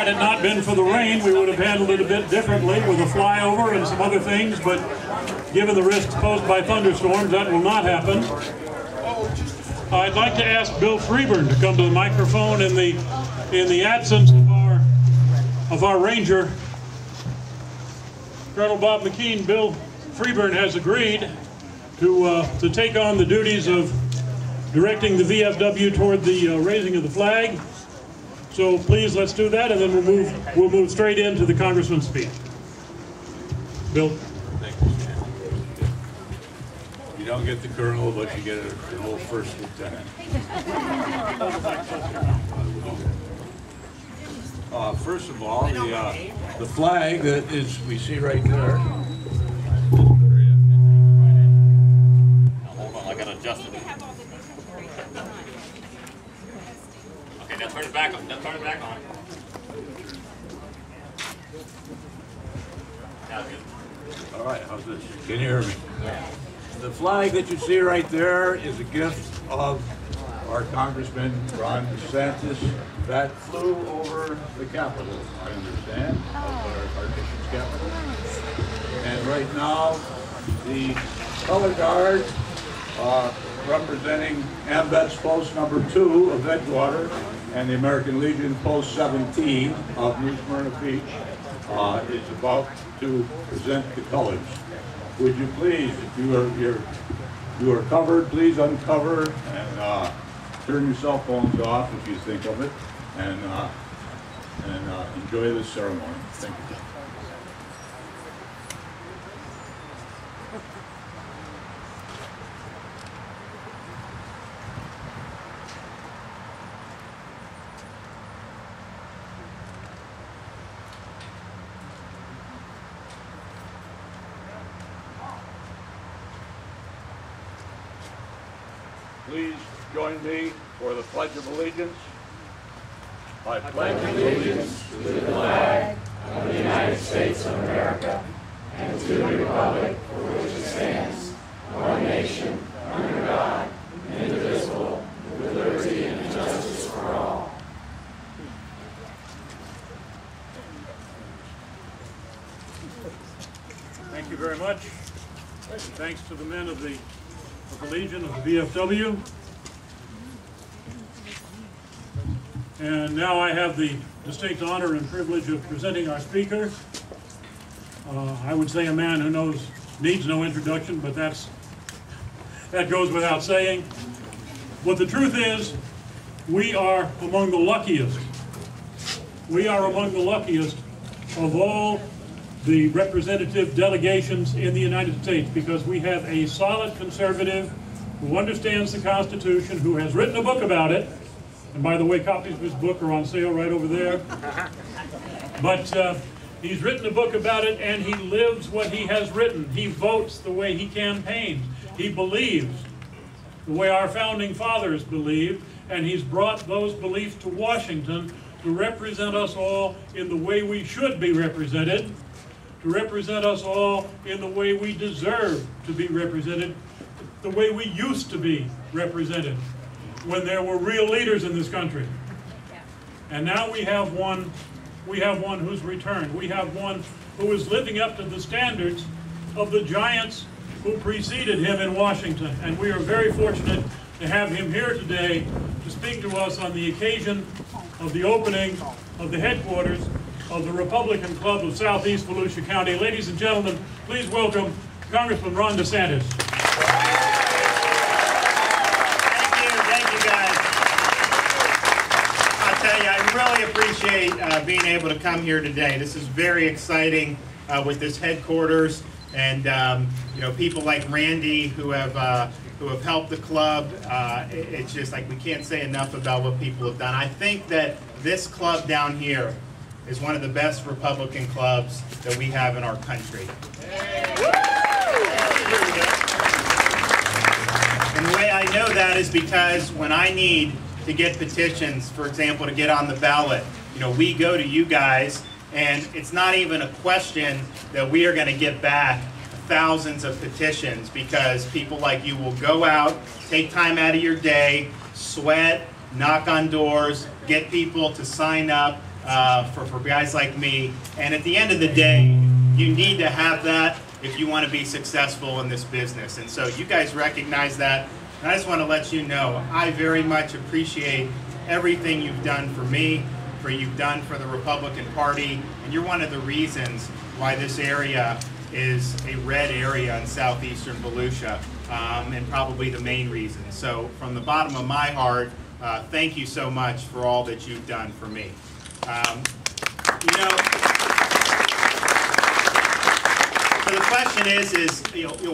Had it not been for the rain, we would have handled it a bit differently with a flyover and some other things, but given the risks posed by thunderstorms, that will not happen. I'd like to ask Bill Freeburn to come to the microphone in the absence of our ranger, Colonel Bob McKean. Bill Freeburn has agreed to take on the duties of directing the VFW toward the raising of the flag. So please, let's do that, and then we'll move straight into the Congressman's speech. Bill. Thank you, Stan. You don't get the colonel, but you get an old first lieutenant. First of all, the flag that we see right there. Hold on, I gotta adjust it. Okay, now turn it back on. Now turn it back on. Now good. All right, how's this? Can you hear me? Yeah. The flag that you see right there is a gift of our Congressman Ron DeSantis that flew over the Capitol, I understand, of our nation's capital. And right now, the color guard representing AMVET's post number 2 of Edgewater and the American Legion post 17 of New Smyrna Beach is about to present the colors. Would you please, if you are covered, please uncover and turn your cell phones off if you think of it, and enjoy this ceremony. Thank you. Please join me for the Pledge of Allegiance. I pledge allegiance to the flag of the United States of America and to the republic for which it stands, one nation, under God, indivisible, with liberty and justice for all. Thank you very much. Thanks to the men of the Legion, of the VFW. And now I have the distinct honor and privilege of presenting our speaker. I would say a man who needs no introduction, but that goes without saying. But the truth is, we are among the luckiest. We are among the luckiest of all the representative delegations in the United States, because we have a solid conservative who understands the Constitution, who has written a book about it. And by the way, copies of his book are on sale right over there. But he's written a book about it, and he lives what he has written. He votes the way he campaigns. He believes the way our founding fathers believed, and he's brought those beliefs to Washington to represent us all in the way we should be represented, to represent us all in the way we deserve to be represented, the way we used to be represented when there were real leaders in this country. And now we have one who's returned. We have one who is living up to the standards of the giants who preceded him in Washington. And we are very fortunate to have him here today to speak to us on the occasion of the opening of the headquarters of the Republican Club of Southeast Volusia County. Ladies and gentlemen, please welcome Congressman Ron DeSantis. Thank you guys. I'll tell you, I really appreciate being able to come here today. This is very exciting with this headquarters, and you know, people like Randy who have helped the club. It's just like we can't say enough about what people have done. I think that this club down here is one of the best Republican clubs that we have in our country. And the way I know that is because when I need to get petitions, for example, to get on the ballot, you know, we go to you guys, and it's not even a question that we are going to get back thousands of petitions, because people like you will go out, take time out of your day, sweat, knock on doors, get people to sign up, for guys like me. And at the end of the day, you need to have that if you want to be successful in this business. And so you guys recognize that. And I just want to let you know, I very much appreciate everything you've done for me, you've done for the Republican Party, and you're one of the reasons why this area is a red area in southeastern Volusia, and probably the main reason. So from the bottom of my heart, thank you so much for all that you've done for me. You know, so the question is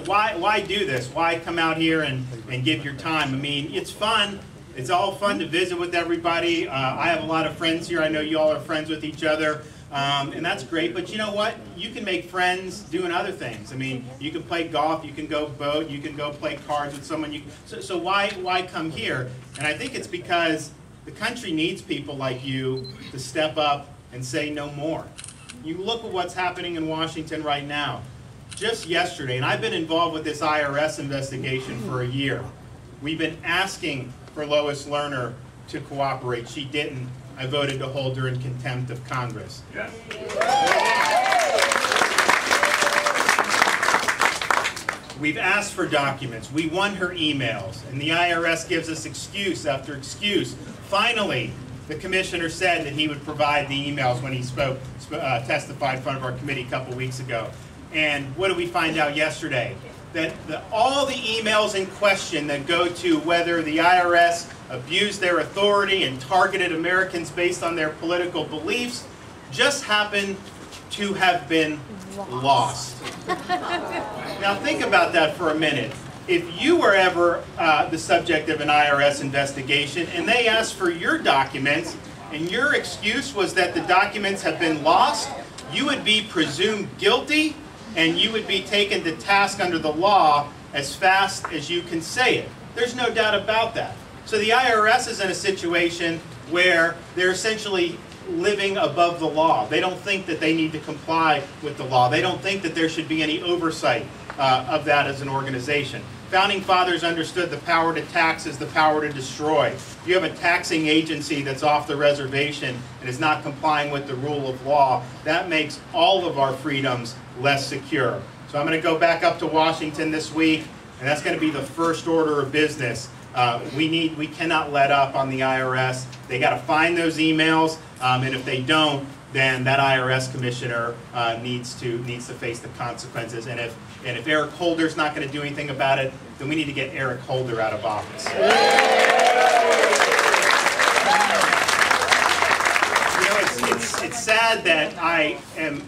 why do this? Why come out here and give your time? I mean, it's fun. It's all fun to visit with everybody. I have a lot of friends here. I know you all are friends with each other, and that's great. But you know what? You can make friends doing other things. I mean, you can play golf, you can go boat, you can go play cards with someone. So why come here? And I think it's because the country needs people like you to step up and say no more. You look at what's happening in Washington right now. Just yesterday, and I've been involved with this IRS investigation for a year. We've been asking for Lois Lerner to cooperate. She didn't. I voted to hold her in contempt of Congress. Yeah. We've asked for documents. We want her emails, and the IRS gives us excuse after excuse. Finally, the commissioner said that he would provide the emails when he testified in front of our committee a couple weeks ago. And what did we find out yesterday? That all the emails in question that go to whether the IRS abused their authority and targeted Americans based on their political beliefs just happen to have been lost. Now think about that for a minute. If you were ever the subject of an IRS investigation and they asked for your documents and your excuse was that the documents have been lost, you would be presumed guilty and you would be taken to task under the law as fast as you can say it. There's no doubt about that. So the IRS is in a situation where they're essentially living above the law. They don't think that they need to comply with the law. They don't think that there should be any oversight of that as an organization. Founding fathers understood the power to tax is the power to destroy. You have a taxing agency that's off the reservation and is not complying with the rule of law. That makes all of our freedoms less secure. So I'm going to go back up to Washington this week, and that's going to be the first order of business. We cannot let up on the IRS. They got to find those emails, and if they don't, then that IRS commissioner needs to face the consequences. And if Eric Holder's not going to do anything about it, then we need to get Eric Holder out of office. You know, it's sad that I am.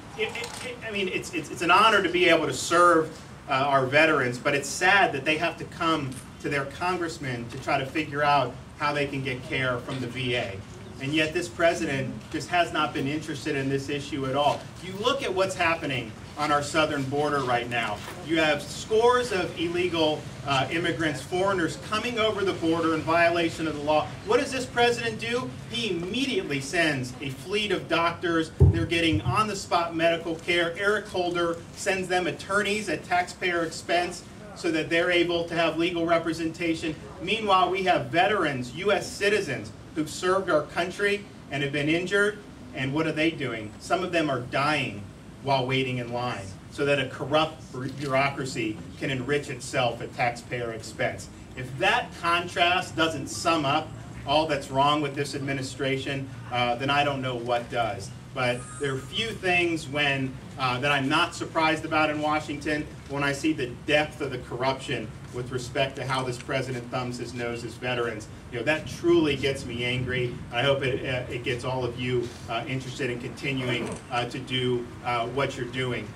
I mean, it's an honor to be able to serve our veterans, but it's sad that they have to come to their congressman to try to figure out how they can get care from the VA. And yet this president just has not been interested in this issue at all. You look at what's happening on our southern border right now. You have scores of illegal immigrants, foreigners coming over the border in violation of the law. What does this president do? He immediately sends a fleet of doctors. They're getting on-the-spot medical care. Eric Holder sends them attorneys at taxpayer expense so that they're able to have legal representation. Meanwhile, we have veterans, U.S. citizens, who've served our country and have been injured, and what are they doing? Some of them are dying while waiting in line so that a corrupt bureaucracy can enrich itself at taxpayer expense. If that contrast doesn't sum up all that's wrong with this administration, then I don't know what does. But there are few things that I'm not surprised about in Washington when I see the depth of the corruption with respect to how this president thumbs his nose at veterans. You know, that truly gets me angry. I hope it gets all of you interested in continuing to do what you're doing.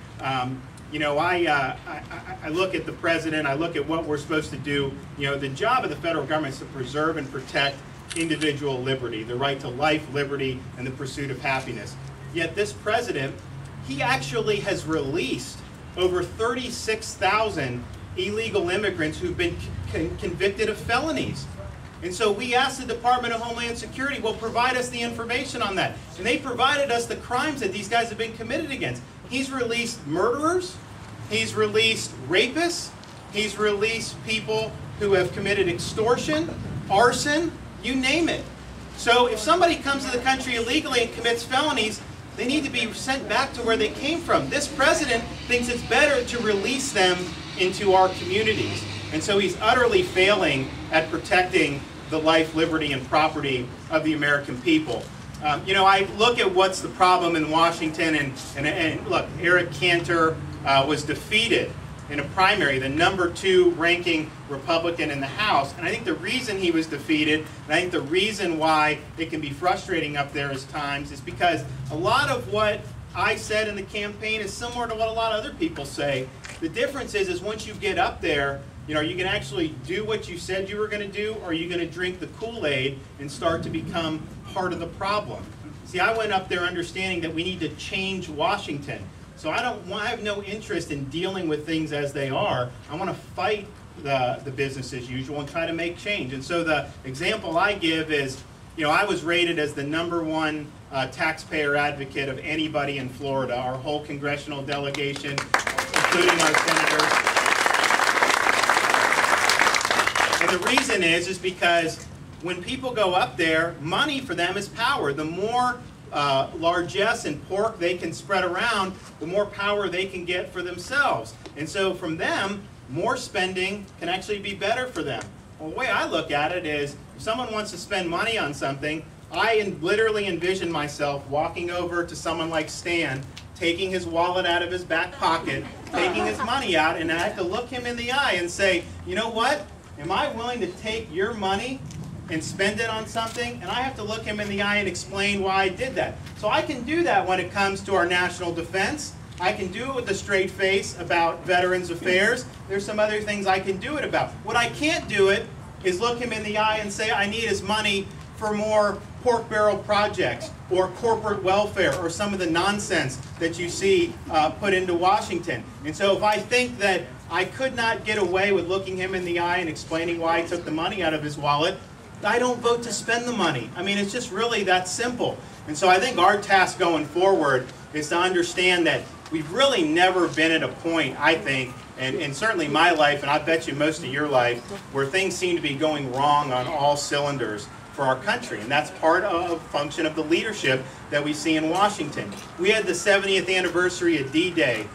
You know, I look at the president, I look at what we're supposed to do. You know, the job of the federal government is to preserve and protect individual liberty, the right to life, liberty, and the pursuit of happiness. Yet this president, he actually has released over 36,000 illegal immigrants who've been convicted of felonies. And so we asked the Department of Homeland Security, well, provide us the information on that. And they provided us the crimes that these guys have been committed against. He's released murderers, he's released rapists, he's released people who have committed extortion, arson, you name it. So if somebody comes to the country illegally and commits felonies, they need to be sent back to where they came from. This president thinks it's better to release them into our communities. And so he's utterly failing at protecting the life, liberty, and property of the American people. You know, I look at what's the problem in Washington, and look, Eric Cantor was defeated in a primary, the #2 ranking Republican in the House. And I think the reason he was defeated, and I think the reason why it can be frustrating up there at times, is because a lot of what I said in the campaign is similar to what a lot of other people say. The difference is once you get up there, you know, you can actually do what you said you were going to do, or are you going to drink the Kool-Aid and start to become part of the problem? See, I went up there understanding that we need to change Washington. So I have no interest in dealing with things as they are. I want to fight the business as usual and try to make change. And so the example I give is, you know, I was rated as the #1 taxpayer advocate of anybody in Florida, our whole congressional delegation, including our senators. And the reason is because when people go up there, money for them is power. The more largesse and pork they can spread around, the more power they can get for themselves. And so from them, more spending can actually be better for them. Well, the way I look at it is, if someone wants to spend money on something, I literally envision myself walking over to someone like Stan, taking his wallet out of his back pocket, taking his money out, and I have to look him in the eye and say, you know what? Am I willing to take your money and spend it on something? And I have to look him in the eye and explain why I did that. So I can do that when it comes to our national defense. I can do it with a straight face about Veterans Affairs. There's some other things I can do it about. What I can't do it is look him in the eye and say I need his money for more pork barrel projects or corporate welfare or some of the nonsense that you see put into Washington. And so if I think that I could not get away with looking him in the eye and explaining why I took the money out of his wallet, I don't vote to spend the money. I mean, it's just really that simple. And so I think our task going forward is to understand that we've really never been at a point, I think, and certainly my life, and I bet you most of your life, where things seem to be going wrong on all cylinders for our country. And that's part of a function of the leadership that we see in Washington. We had the 70th anniversary of D-Day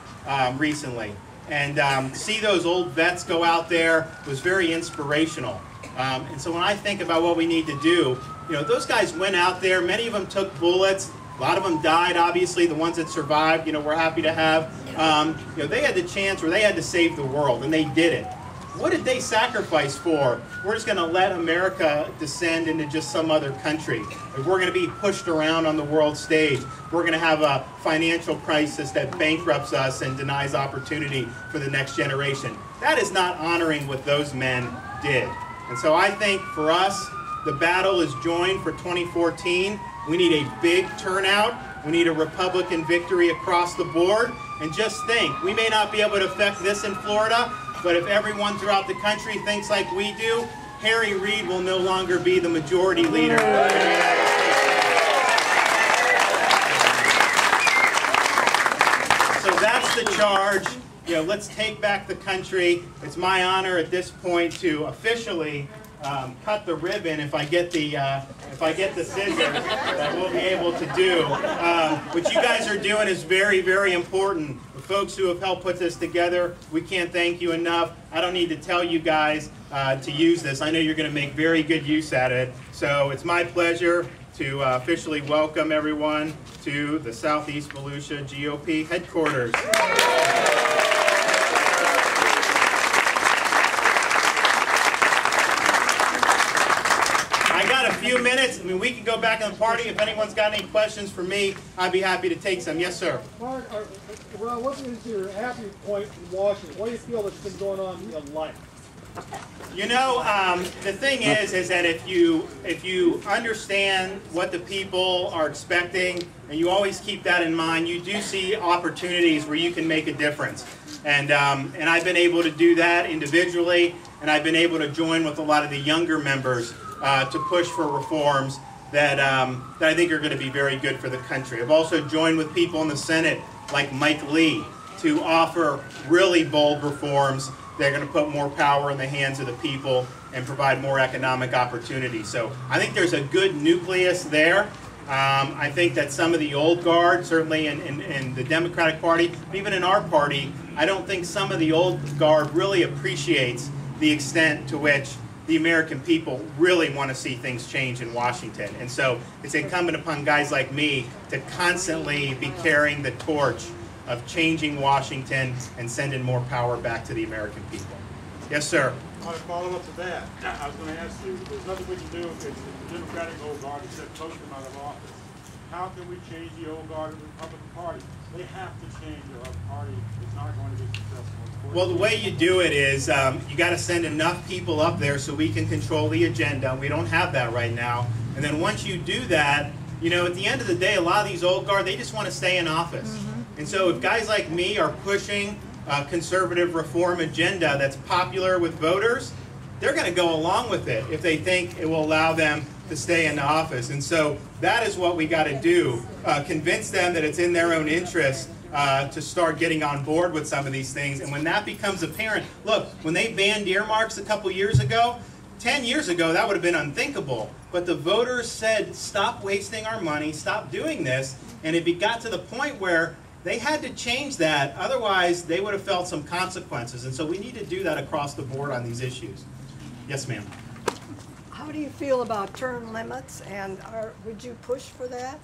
recently. And see those old vets go out there was very inspirational. And so when I think about what we need to do, you know, those guys went out there, many of them took bullets, a lot of them died, obviously. The ones that survived, you know, we're happy to have. You know, they had the chance, or they had to save the world, and they did it. What did they sacrifice for? We're just going to let America descend into just some other country. If we're going to be pushed around on the world stage, we're going to have a financial crisis that bankrupts us and denies opportunity for the next generation. That is not honoring what those men did. And so I think for us, the battle is joined for 2014. We need a big turnout. We need a Republican victory across the board. And just think, we may not be able to affect this in Florida, but if everyone throughout the country thinks like we do, Harry Reid will no longer be the majority leader. So that's the charge. You know, let's take back the country. It's my honor at this point to officially cut the ribbon if I get the scissors that we'll be able to do. What you guys are doing is very, very important. The folks who have helped put this together, we can't thank you enough. I don't need to tell you guys to use this. I know you're going to make very good use at it. So it's my pleasure to officially welcome everyone to the Southeast Volusia GOP headquarters. Few minutes. I mean, we can go back in the party. If anyone's got any questions for me, I'd be happy to take some. Yes, sir. Mark, what is your happy point in Washington? What do you feel that's been going on in your life? You know, the thing is that if you understand what the people are expecting, and you always keep that in mind, you do see opportunities where you can make a difference. And I've been able to do that individually, and I've been able to join with a lot of the younger members to push for reforms that I think are going to be very good for the country. I've also joined with people in the Senate like Mike Lee to offer really bold reforms they're going to put more power in the hands of the people and provide more economic opportunity. So I think there's a good nucleus there. I think that some of the old guard, certainly in the Democratic Party, even in our party, I don't think some of the old guard really appreciates the extent to which the American people really want to see things change in Washington. And so it's incumbent upon guys like me to constantly be carrying the torch of changing Washington and sending more power back to the American people. Yes, sir. I want to follow up to that. I was going to ask you, there's nothing we can do if the Democratic old guard except post them out of office. How can we change the old guard of the Republican Party? They have to change, or our party is not going to be successful. Well, the way you do it is you got to send enough people up there so we can control the agenda. We don't have that right now. And then once you do that, you know, at the end of the day, a lot of these old guard, they just want to stay in office. And so if guys like me are pushing a conservative reform agenda that's popular with voters, they're going to go along with it if they think it will allow them to stay in office. And so that is what we got to do, convince them that it's in their own interest to start getting on board with some of these things. And when that becomes apparent, look, when they banned earmarks a couple years ago, 10 years ago, that would have been unthinkable. But the voters said, stop wasting our money, stop doing this. And it got to the point where they had to change that. Otherwise, they would have felt some consequences. And so we need to do that across the board on these issues. Yes, ma'am. How do you feel about term limits, and would you push for that?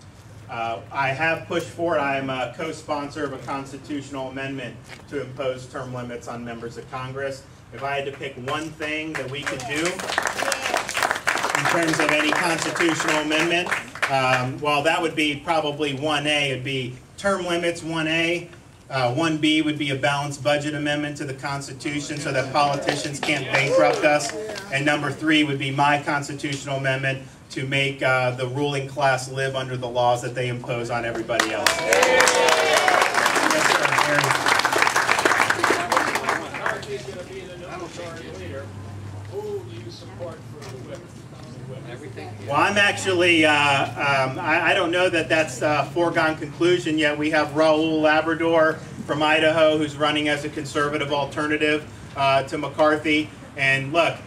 I have pushed for it. I am a co-sponsor of a constitutional amendment to impose term limits on members of Congress. If I had to pick one thing that we could do in terms of any constitutional amendment, well, that would be probably 1A. It would be term limits, 1A. 1B would be a balanced budget amendment to the Constitution so that politicians can't bankrupt us. And number 3 would be my constitutional amendment to make the ruling class live under the laws that they impose on everybody else. Well, I'm actually, I don't know that that's a foregone conclusion yet. We have Raul Labrador from Idaho who's running as a conservative alternative to McCarthy. And look,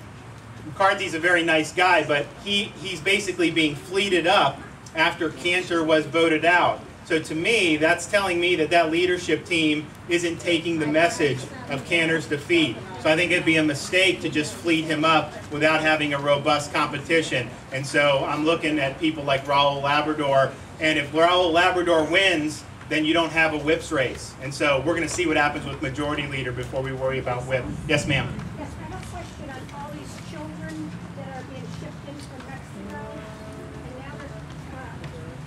McCarthy's a very nice guy, but he's basically being fleeted up after Cantor was voted out. So to me, that's telling me that that leadership team isn't taking the message of Cantor's defeat. So I think it'd be a mistake to just fleet him up without having a robust competition. And so I'm looking at people like Raul Labrador, and if Raul Labrador wins, then you don't have a whips race. And so we're going to see what happens with majority leader before we worry about whip. Yes, ma'am. Yes, I have a question on all these children that are being shipped in from Mexico. And now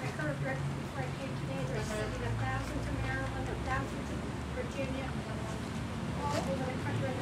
I heard right before I came today, they're sending 1,000 to Maryland, 1,000 to Virginia, all over the country.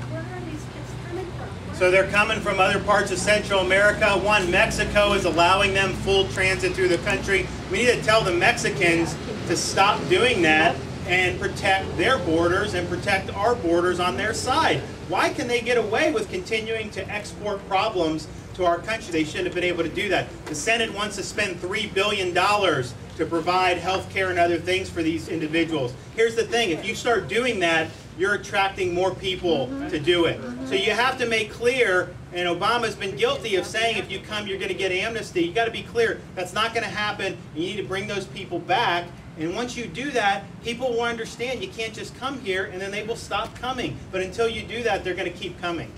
Where are these kids coming from? So they're coming from other parts of Central America. One, Mexico is allowing them full transit through the country. We need to tell the Mexicans to stop doing that and protect their borders and protect our borders on their side. Why can they get away with continuing to export problems to our country? They shouldn't have been able to do that. The Senate wants to spend $3 billion to provide health care and other things for these individuals. Here's the thing, if you start doing that, you're attracting more people to do it. So you have to make clear, and Obama's been guilty of saying if you come you're going to get amnesty. You got to be clear, that's not going to happen. You need to bring those people back. And once you do that, people will understand you can't just come here and then they will stop coming. But until you do that, they're going to keep coming.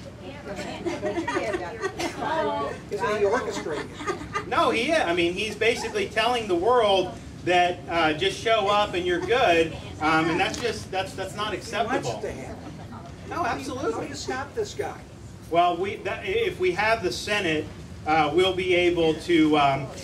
No, he is. I mean, he's basically telling the world that just show up and you're good, and that's not acceptable. No, absolutely. How do you stop this guy? Well, if we have the Senate, we'll be able to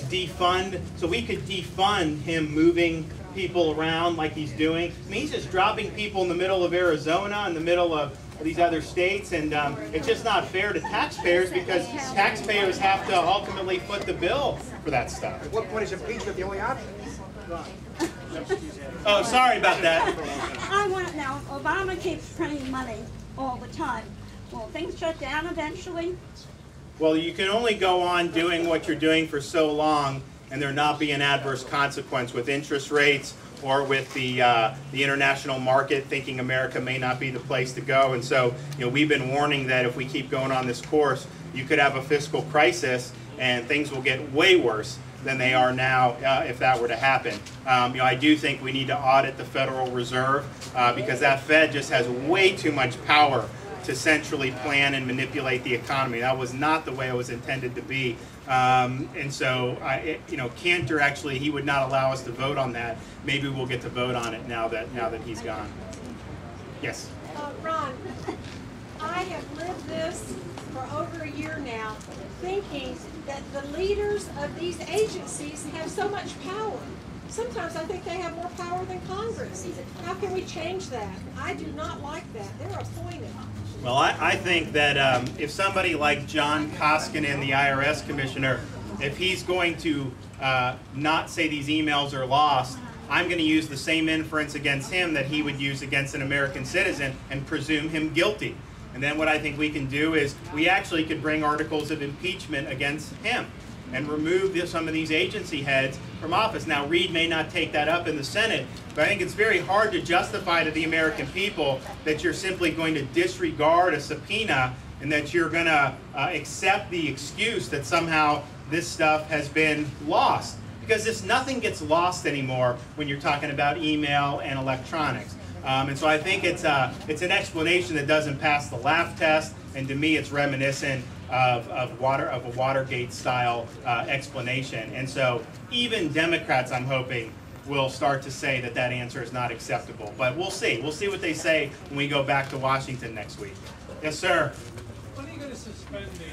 defund. So we could defund him moving people around like he's doing. I mean, he's just dropping people in the middle of Arizona, in the middle of these other states, and it's just not fair to taxpayers because taxpayers have to ultimately foot the bill for that stuff. At what point is impeachment the only option? Oh, sorry about that. I want to know, Obama keeps printing money all the time. Will things shut down eventually? Well, you can only go on doing what you're doing for so long. and there not be an adverse consequence with interest rates or with the international market thinking America may not be the place to go. And so, we've been warning that if we keep going on this course, you could have a fiscal crisis and things will get way worse than they are now if that were to happen. I do think we need to audit the Federal Reserve because that Fed just has way too much power to centrally plan and manipulate the economy. That was not the way it was intended to be. And so, Cantor actually, he would not allow us to vote on that. Maybe we'll get to vote on it now that he's gone. Yes? Ron, I have lived this for over a year now, thinking that the leaders of these agencies have so much power. Sometimes I think they have more power than Congress. How can we change that? I do not like that. They're appointed. Well, I think that if somebody like John Koskinen, the IRS commissioner, if he's going to not say these emails are lost, I'm going to use the same inference against him that he would use against an American citizen and presume him guilty. And then what I think we can do is we actually could bring articles of impeachment against him and remove some of these agency heads from office. Now, Reid may not take that up in the Senate, but I think it's very hard to justify to the American people that you're simply going to disregard a subpoena and that you're going to accept the excuse that somehow this stuff has been lost. Because nothing gets lost anymore when you're talking about email and electronics. And so I think it's an explanation that doesn't pass the laugh test, and to me it's reminiscent of a Watergate-style explanation. And so even Democrats, I'm hoping, will start to say that that answer is not acceptable. But we'll see. We'll see what they say when we go back to Washington next week. Yes, sir? When are you going to suspend the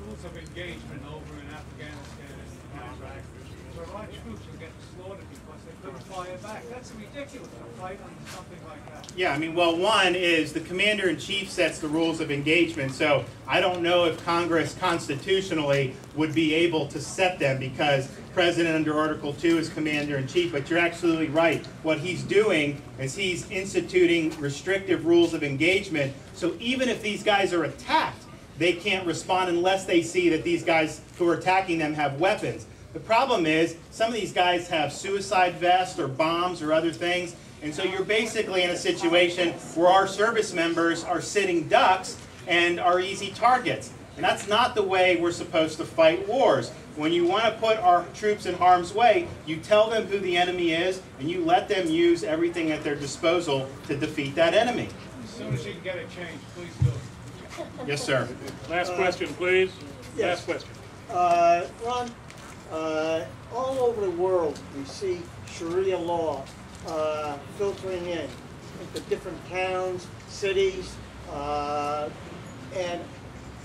rules of engagement over in Afghanistan and Iraq? Where our troops are getting slaughtered because they couldn't fire back. That's ridiculous to fight on something like that. Yeah, I mean, well, one is the commander-in-chief sets the rules of engagement, so I don't know if Congress constitutionally would be able to set them because President under Article 2 is commander-in-chief, but you're absolutely right. What he's doing is he's instituting restrictive rules of engagement, so even if these guys are attacked, they can't respond unless they see that these guys who are attacking them have weapons. The problem is some of these guys have suicide vests or bombs or other things, and so you're basically in a situation where our service members are sitting ducks and are easy targets. And that's not the way we're supposed to fight wars. When you want to put our troops in harm's way, you tell them who the enemy is, and you let them use everything at their disposal to defeat that enemy. As soon as you can get it changed, please do it. Yes, sir. Last question, please. Yes. Last question. Ron, all over the world we see Sharia law filtering in into different towns, cities, and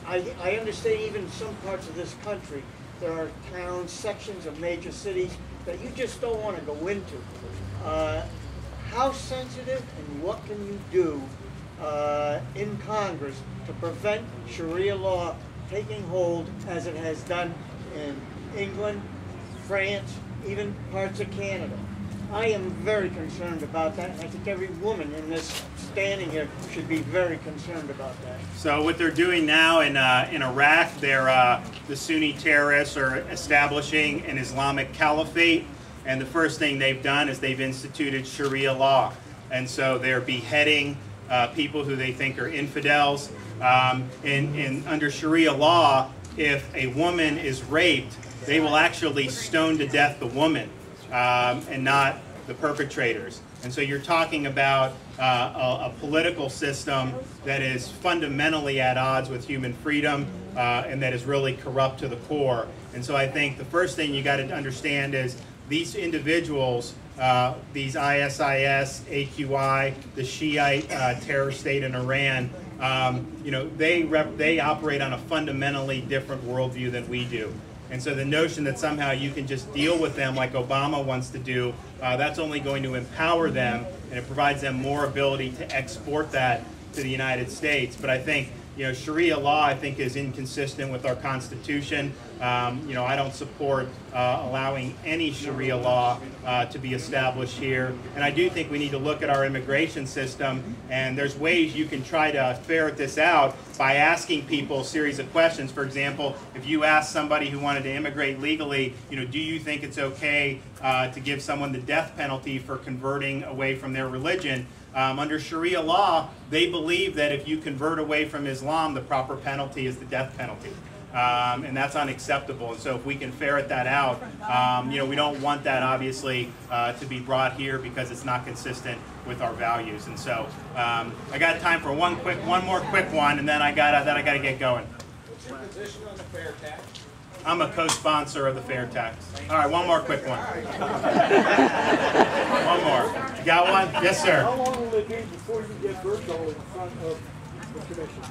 I understand even in some parts of this country there are towns, sections of major cities that you just don't want to go into. How sensitive and what can you do in Congress to prevent Sharia law taking hold as it has done in England, France, even parts of Canada? I am very concerned about that, and I think every woman in this standing here should be very concerned about that. So what they're doing now in Iraq, the Sunni terrorists are establishing an Islamic caliphate, and the first thing they've done is they've instituted Sharia law. And so they're beheading people who they think are infidels. Under Sharia law, if a woman is raped, they will actually stone to death the woman and not the perpetrators. And so you're talking about a political system that is fundamentally at odds with human freedom and that is really corrupt to the core. And so I think the first thing you got to understand is these individuals, these ISIS, AQI, the Shiite terror state in Iran, they operate on a fundamentally different worldview than we do. And so the notion that somehow you can just deal with them like Obama wants to do, that's only going to empower them, and it provides them more ability to export that to the United States. But I think Sharia law, I think, is inconsistent with our Constitution. I don't support allowing any Sharia law to be established here. And I do think we need to look at our immigration system, and there's ways you can try to ferret this out by asking people a series of questions. For example, if you ask somebody who wanted to immigrate legally, do you think it's okay to give someone the death penalty for converting away from their religion? Under Sharia law, they believe that if you convert away from Islam, the proper penalty is the death penalty. And that's unacceptable. And so if we can ferret that out, we don't want that, obviously, to be brought here because it's not consistent with our values. And so I got time for one more quick one, and then I gotta get going. What's your position on the fair tax? I'm a co-sponsor of the fair tax. All right, one more quick one. One more. You got one? Yes, sir. How long will it be before you get Bergdahl in front of the commission?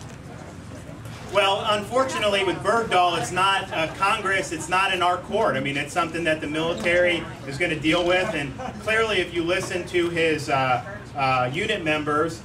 Well, unfortunately, with Bergdahl, it's not Congress, it's not in our court. I mean, it's something that the military is going to deal with, and clearly, if you listen to his unit members,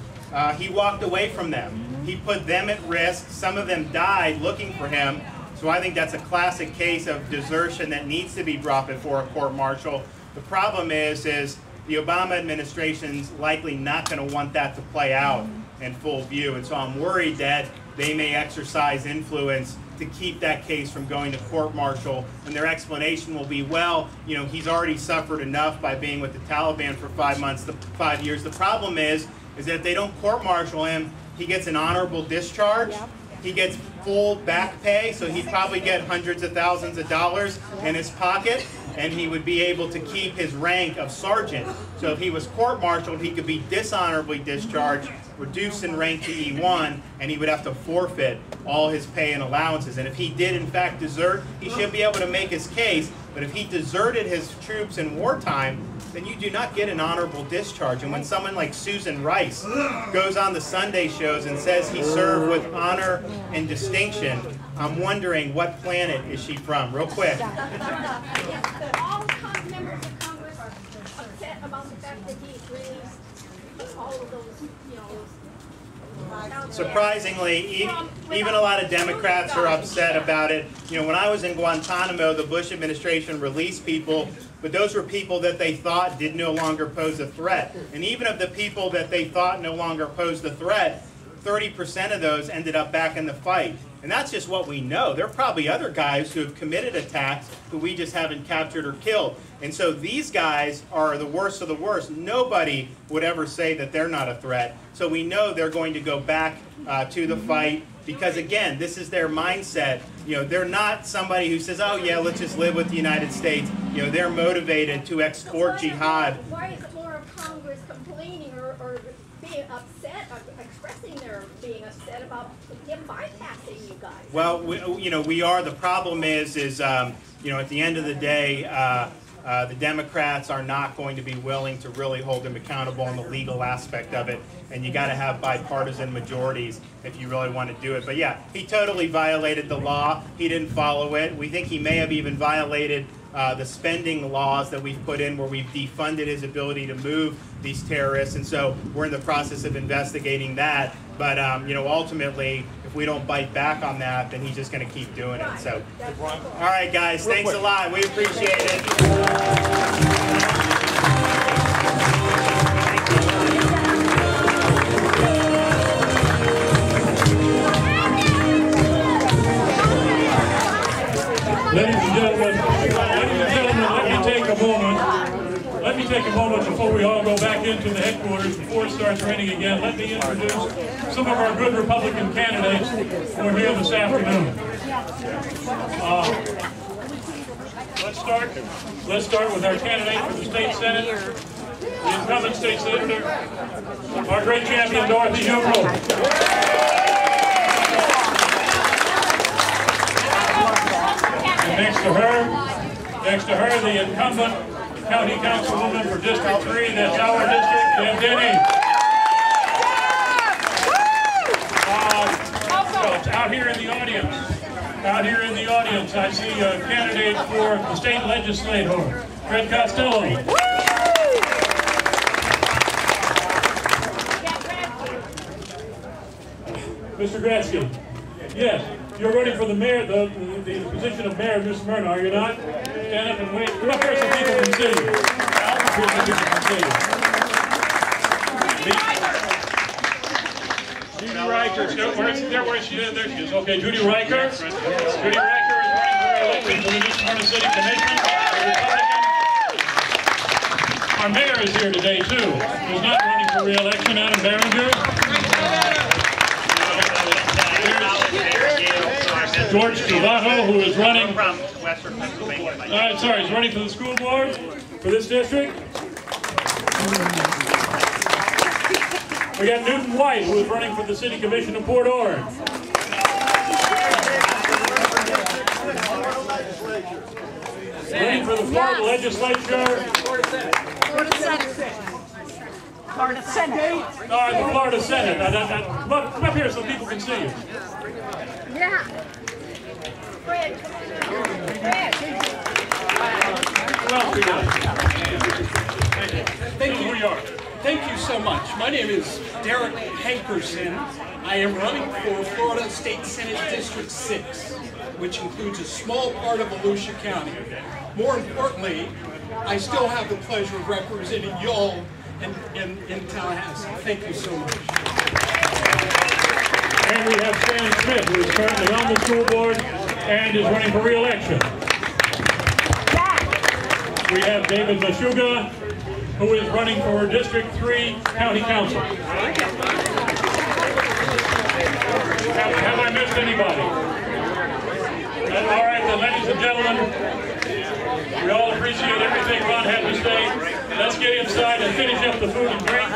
he walked away from them. He put them at risk. Some of them died looking for him. So I think that's a classic case of desertion that needs to be brought before a court-martial. The problem is the Obama administration's likely not going to want that to play out in full view. And so I'm worried that they may exercise influence to keep that case from going to court-martial. And their explanation will be, well, he's already suffered enough by being with the Taliban for 5 years. The problem is that if they don't court-martial him, he gets an honorable discharge. He gets full back pay, so he'd probably get hundreds of thousands of dollars in his pocket, and he would be able to keep his rank of sergeant. So if he was court-martialed, he could be dishonorably discharged, reduced in rank to E1, and he would have to forfeit all his pay and allowances. And if he did, in fact, desert, he should be able to make his case. But if he deserted his troops in wartime, then you do not get an honorable discharge. And when someone like Susan Rice goes on the Sunday shows and says he served with honor and distinction, I'm wondering what planet is she from? Real quick. All members of Congress are upset about the fact that he raised all of those, Surprisingly, even a lot of Democrats are upset about it. When I was in Guantanamo, the Bush administration released people, but those were people that they thought did no longer pose a threat. And even of the people that they thought no longer posed a threat, 30% of those ended up back in the fight. And that's just what we know. There are probably other guys who have committed attacks who we just haven't captured or killed. And so these guys are the worst of the worst. Nobody would ever say that they're not a threat. So we know they're going to go back to the fight because, again, this is their mindset. They're not somebody who says, oh, yeah, let's just live with the United States. They're motivated to export jihad. Why is it more of Congress complaining or being upset, expressing their being upset about him bypassing you guys? Well, we are. The problem is at the end of the day, the Democrats are not going to be willing to really hold him accountable on the legal aspect of it. And you got to have bipartisan majorities if you really want to do it. But yeah, he totally violated the law. He didn't follow it. We think he may have even violated the spending laws that we've put in where we've defunded his ability to move these terrorists. And so we're in the process of investigating that. But, ultimately, if we don't bite back on that, then he's just going to keep doing it. So, all right, guys, thanks a lot. We appreciate it. Ladies and gentlemen, let me take a moment before we all go back into the headquarters, before it starts raining again. Let me introduce some of our good Republican candidates who are here this afternoon. Let's start with our candidate for the state senate, the incumbent state senator, our great champion Dorothy Hugo. Next to her, the incumbent county councilwoman for District 3, that's our district, Deb Denny. Out here in the audience, I see a candidate for the state legislator, Fred Costello. Mr. Gratzky? Yes. You're running for the mayor, the position of mayor of New Smyrna, are you not? Stand up and wait. Come up here so people can see you. Come up here so people can see you. Judy Riker. Where she is? There she is. Okay, Judy Riker. Judy Riker is running for the New Smyrna City Commission. Our mayor is here today, too. He's not running for re-election, Adam Berenger. George Cavajo, who is running from Western Pennsylvania. sorry, he's running for the school board for this district. We got Newton White, who is running for the City Commission of Port Orange. Running for the Florida legislature. Florida Senate. Florida Senate. The Florida Senate. Come up here so people can see you. Yeah. Fred. Who else we got? Thank you. Who you are? Thank you so much. My name is Derek Hankerson. I am running for Florida State Senate District 6, which includes a small part of Volusia County. More importantly, I still have the pleasure of representing y'all in Tallahassee. Thank you so much. And we have Stan Smith, who is currently on the school board and is running for re-election. We have David Mashuga, who is running for District 3 County Council. Have I missed anybody? All right, then, ladies and gentlemen, we all appreciate everything Ron had to say. Let's get inside and finish up the food and drink.